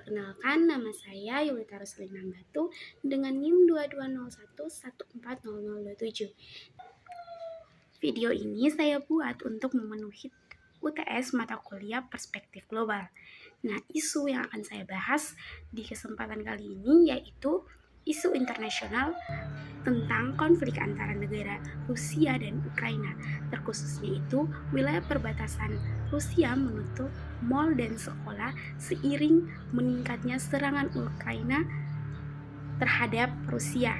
Perkenalkan, nama saya Yulita Roslina Batu dengan NIM 2201140027. Video ini saya buat untuk memenuhi UTS mata kuliah Perspektif Global. Nah, isu yang akan saya bahas di kesempatan kali ini yaitu isu internasional tentang konflik antara negara Rusia dan Ukraina, terkhususnya itu wilayah perbatasan Rusia menutup mal dan sekolah seiring meningkatnya serangan Ukraina terhadap Rusia.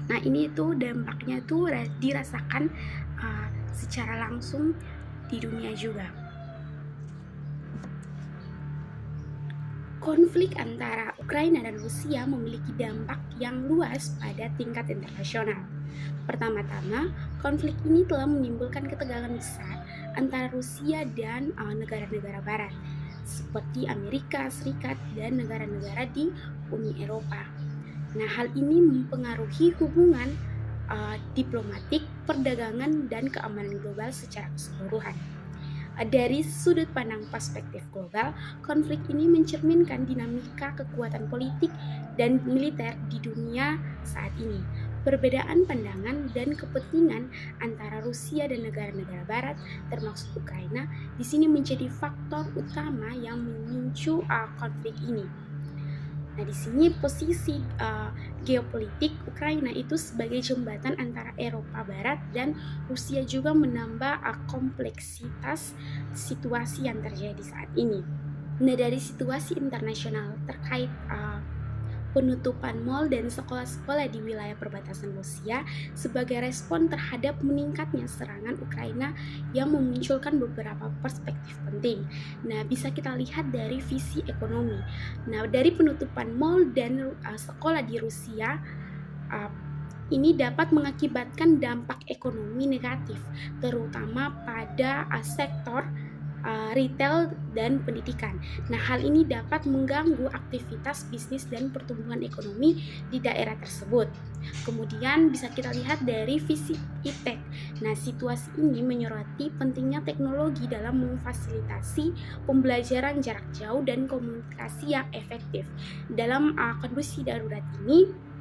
Nah, ini tuh dampaknya tuh dirasakan secara langsung di dunia juga. Konflik antara Ukraina dan Rusia memiliki dampak yang luas pada tingkat internasional. Pertama-tama, konflik ini telah menimbulkan ketegangan besar antara Rusia dan negara-negara barat, seperti Amerika Serikat dan negara-negara di Uni Eropa. Nah, hal ini mempengaruhi hubungan diplomatik, perdagangan, dan keamanan global secara keseluruhan. Dari sudut pandang perspektif global, konflik ini mencerminkan dinamika kekuatan politik dan militer di dunia saat ini. Perbedaan pandangan dan kepentingan antara Rusia dan negara-negara barat, termasuk Ukraina, di sini menjadi faktor utama yang memicu konflik ini. Nah, di sini posisi geopolitik Ukraina itu sebagai jembatan antara Eropa Barat dan Rusia juga menambah kompleksitas situasi yang terjadi saat ini. Nah, dari situasi internasional terkait penutupan mal dan sekolah-sekolah di wilayah perbatasan Rusia sebagai respon terhadap meningkatnya serangan Ukraina yang memunculkan beberapa perspektif penting. Nah, bisa kita lihat dari visi ekonomi. Nah, dari penutupan mal dan sekolah di Rusia, ini dapat mengakibatkan dampak ekonomi negatif, terutama pada sektor retail dan pendidikan. Nah, hal ini dapat mengganggu aktivitas bisnis dan pertumbuhan ekonomi di daerah tersebut. Kemudian bisa kita lihat dari visi IPTEK. Nah, situasi ini menyoroti pentingnya teknologi dalam memfasilitasi pembelajaran jarak jauh dan komunikasi yang efektif. Dalam kondisi darurat ini,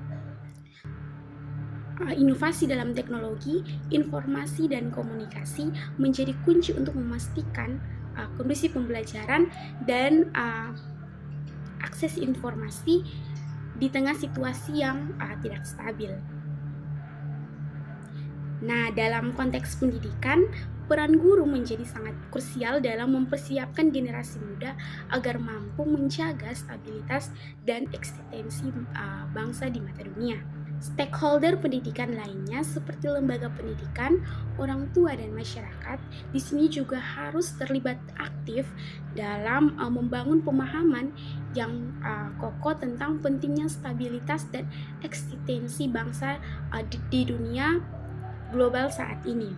inovasi dalam teknologi, informasi, dan komunikasi menjadi kunci untuk memastikan kondisi pembelajaran dan akses informasi di tengah situasi yang tidak stabil. Nah, dalam konteks pendidikan, peran guru menjadi sangat krusial dalam mempersiapkan generasi muda agar mampu menjaga stabilitas dan eksistensi bangsa di mata dunia. Stakeholder pendidikan lainnya seperti lembaga pendidikan, orang tua, dan masyarakat di sini juga harus terlibat aktif dalam membangun pemahaman yang kokoh tentang pentingnya stabilitas dan eksistensi bangsa di dunia global saat ini.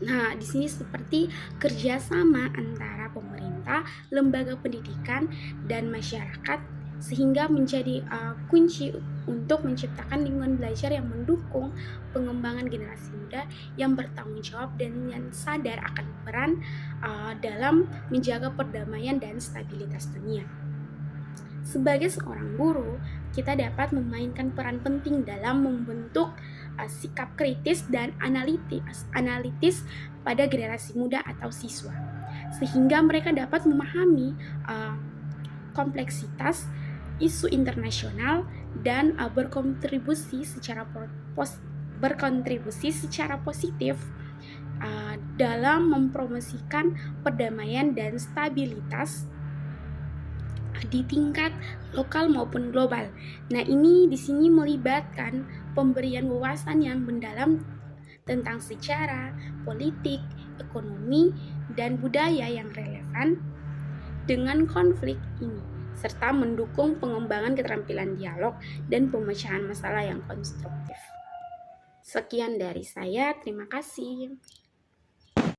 Nah, di sini seperti kerjasama antara pemerintah, lembaga pendidikan, dan masyarakat sehingga menjadi kunci untuk menciptakan lingkungan belajar yang mendukung pengembangan generasi muda yang bertanggung jawab dan yang sadar akan peran dalam menjaga perdamaian dan stabilitas dunia. Sebagai seorang guru, kita dapat memainkan peran penting dalam membentuk sikap kritis dan analitis pada generasi muda atau siswa, sehingga mereka dapat memahami kompleksitas isu internasional dan berkontribusi secara positif dalam mempromosikan perdamaian dan stabilitas di tingkat lokal maupun global. Nah, ini di sini melibatkan pemberian wawasan yang mendalam tentang sejarah, politik, ekonomi, dan budaya yang relevan dengan konflik ini, serta mendukung pengembangan keterampilan dialog dan pemecahan masalah yang konstruktif. Sekian dari saya, terima kasih.